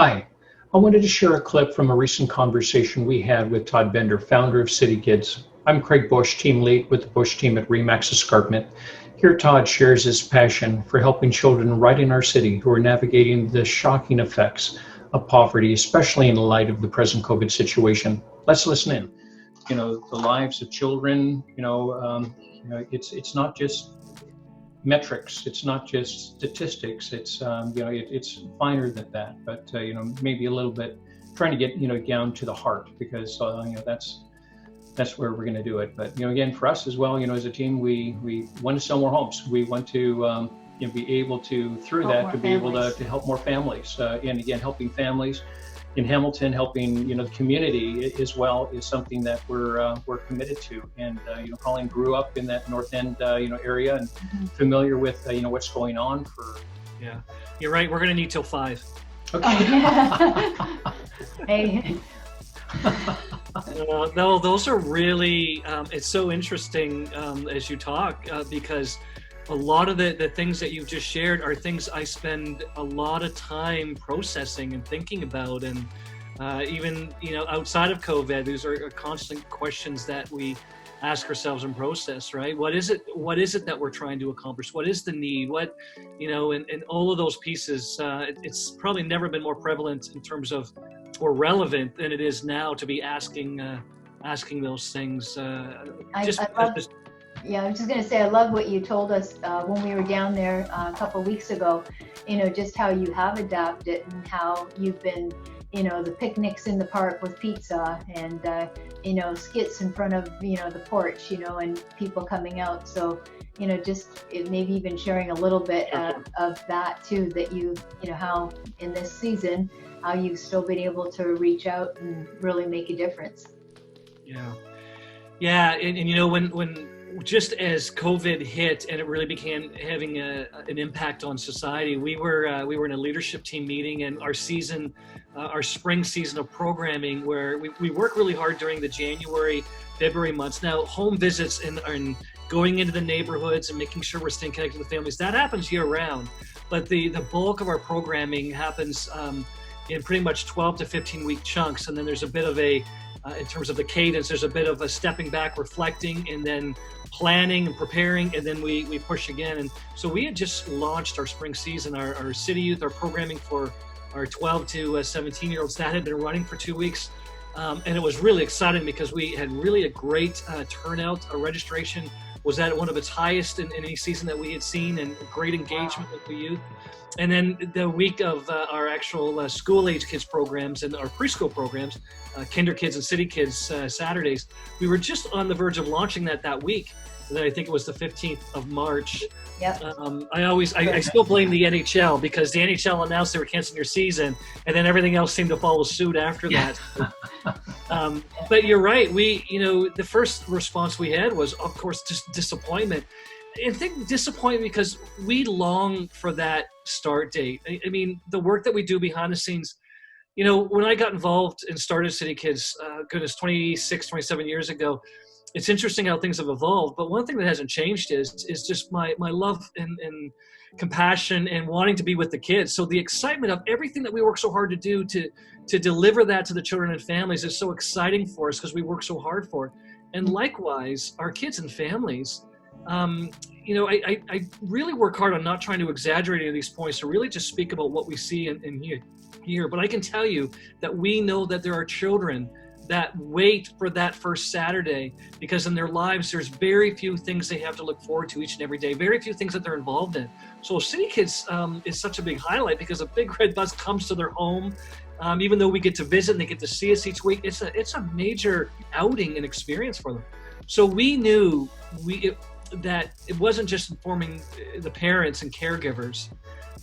Hi, I wanted to share a clip from a recent conversation we had with Todd Bender, founder of CityKidz. I'm Craig Bush, team lead with the Bush team at Remax Escarpment. Here, Todd shares his passion for helping children right in our city who are navigating the shocking effects of poverty, especially in light of the present COVID situation. Let's listen in. The lives of children, it's not just metrics. It's not just statistics. It's finer than that. But maybe a little bit trying to get down to the heart, because that's where we're going to do it. But again, for us as well, as a team, we want to sell more homes. We want to be able to, through that, to be able to help more families. And again, helping families in Hamilton, helping the community as well, is something that we're committed to. And Coleen grew up in that North End area, and familiar with what's going on. Yeah, you're right. We're gonna need till 5. Okay. Hey. No, those are really. It's so interesting as you talk, because a lot of the things that you've just shared are things I spend a lot of time processing and thinking about. And even, outside of COVID, these are constant questions that we ask ourselves and process, right? What is it that we're trying to accomplish? What is the need? And all of those pieces, it's probably never been more prevalent in terms of, or relevant than it is now, to be asking those things. Yeah, I was just going to say, I love what you told us when we were down there a couple of weeks ago, just how you have adapted and how you've been, the picnics in the park with pizza and, skits in front of, the porch, and people coming out. So, just maybe even sharing a little bit of that too, that how in this season, how you've still been able to reach out and really make a difference. Yeah. Yeah. And when just as COVID hit and it really began having an impact on society, we were in a leadership team meeting, and our spring season of programming, where we work really hard during the January, February months. Now, home visits and going into the neighborhoods and making sure we're staying connected with families, that happens year round. But the bulk of our programming happens in pretty much 12 to 15 week chunks. And then there's a bit of in terms of the cadence, there's a bit of a stepping back, reflecting, and then planning and preparing, and then we push again. And so we had just launched our spring season, our City Youth, our programming for our 12 to 17-year-olds. That had been running for 2 weeks. And it was really exciting because we had really a great turnout. Our registration was at one of its highest in any season that we had seen, and great engagement with the youth. And then the week of our actual school-age kids programs and our preschool programs, KinderKidz and CityKidz Saturdays, we were just on the verge of launching that week. And then I think it was the 15th of March. Yep. I still blame the NHL, because the NHL announced they were canceling their season, and then everything else seemed to follow suit after that. But you're right. The first response we had was, of course, just disappointment. And disappointment because we long for that start date. I mean, the work that we do behind the scenes, when I got involved and started CityKidz, 27 years ago, it's interesting how things have evolved. But one thing that hasn't changed is just my love and compassion and wanting to be with the kids. So the excitement of everything that we work so hard to do to deliver that to the children and families is so exciting for us, because we work so hard for it. And likewise, our kids and families, I really work hard on not trying to exaggerate any of these points, to really just speak about what we see and hear. But I can tell you that we know that there are children that wait for that first Saturday, because in their lives, there's very few things they have to look forward to each and every day, very few things that they're involved in. So CityKidz is such a big highlight, because a big red bus comes to their home. Even though we get to visit and they get to see us each week, it's a major outing and experience for them. So we knew that it wasn't just informing the parents and caregivers.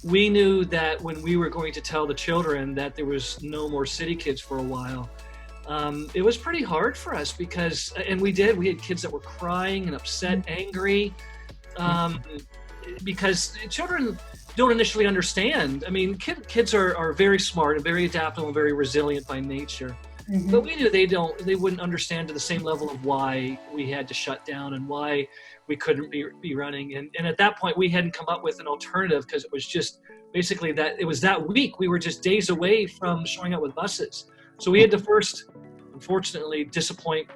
We knew that when we were going to tell the children that there was no more CityKidz for a while, it was pretty hard for us, because, and we had kids that were crying and upset, angry, because children don't initially understand. I mean, kids are very smart and very adaptable and very resilient by nature. Mm-hmm. But we knew they wouldn't understand to the same level of why we had to shut down and why we couldn't be running. And at that point, we hadn't come up with an alternative, because it basically that it was that week we were just days away from showing up with buses. So we had to first, unfortunately, disappoint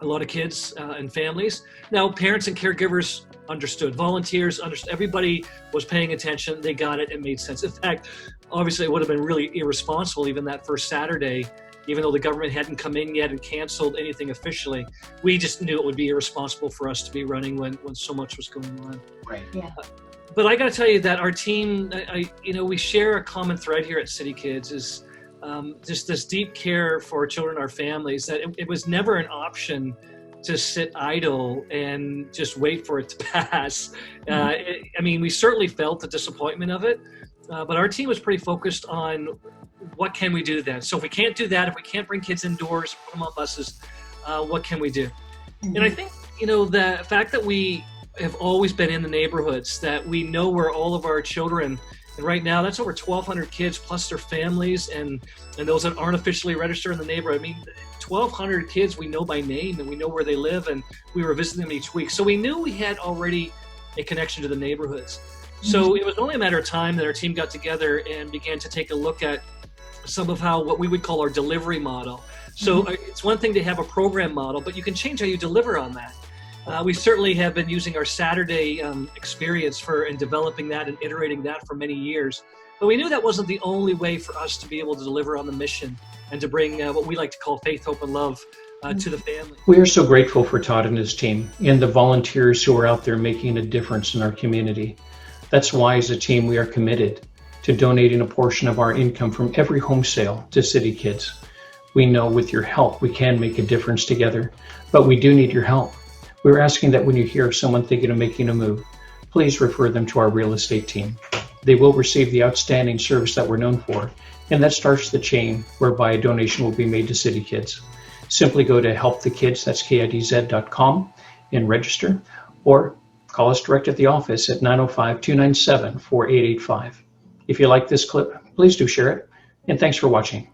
a lot of kids and families. Now, parents and caregivers understood, volunteers understood, everybody was paying attention, they got it, it made sense. In fact, obviously it would have been really irresponsible even that first Saturday, even though the government hadn't come in yet and canceled anything officially. We just knew it would be irresponsible for us to be running when so much was going on. Right. Yeah. But I got to tell you that our team, we share a common thread here at CityKidz is just this deep care for our children, our families, that it was never an option to sit idle and just wait for it to pass. We certainly felt the disappointment of it, but our team was pretty focused on what can we do then? So if we can't do that, if we can't bring kids indoors, put them on buses, what can we do? Mm-hmm. And I think, the fact that we have always been in the neighborhoods, that we know where all of our children, and right now that's over 1,200 kids plus their families and those that aren't officially registered in the neighborhood. 1,200 kids we know by name and we know where they live, and we were visiting them each week. So we knew we had already a connection to the neighborhoods. So it was only a matter of time that our team got together and began to take a look at some of what we would call our delivery model. So it's one thing to have a program model, but you can change how you deliver on that. We certainly have been using our Saturday experience in developing that and iterating that for many years. But we knew that wasn't the only way for us to be able to deliver on the mission and to bring what we like to call faith, hope, and love to the family. We are so grateful for Todd and his team and the volunteers who are out there making a difference in our community. That's why, as a team, we are committed to donating a portion of our income from every home sale to CityKidz. We know with your help, we can make a difference together, but we do need your help. We're asking that when you hear of someone thinking of making a move, please refer them to our real estate team. They will receive the outstanding service that we're known for, and that starts the chain whereby a donation will be made to CityKidz. Simply go to helpthekids, that's KIDZ.com, and register, or call us direct at the office at 905-297-4885. If you like this clip, please do share it, and thanks for watching.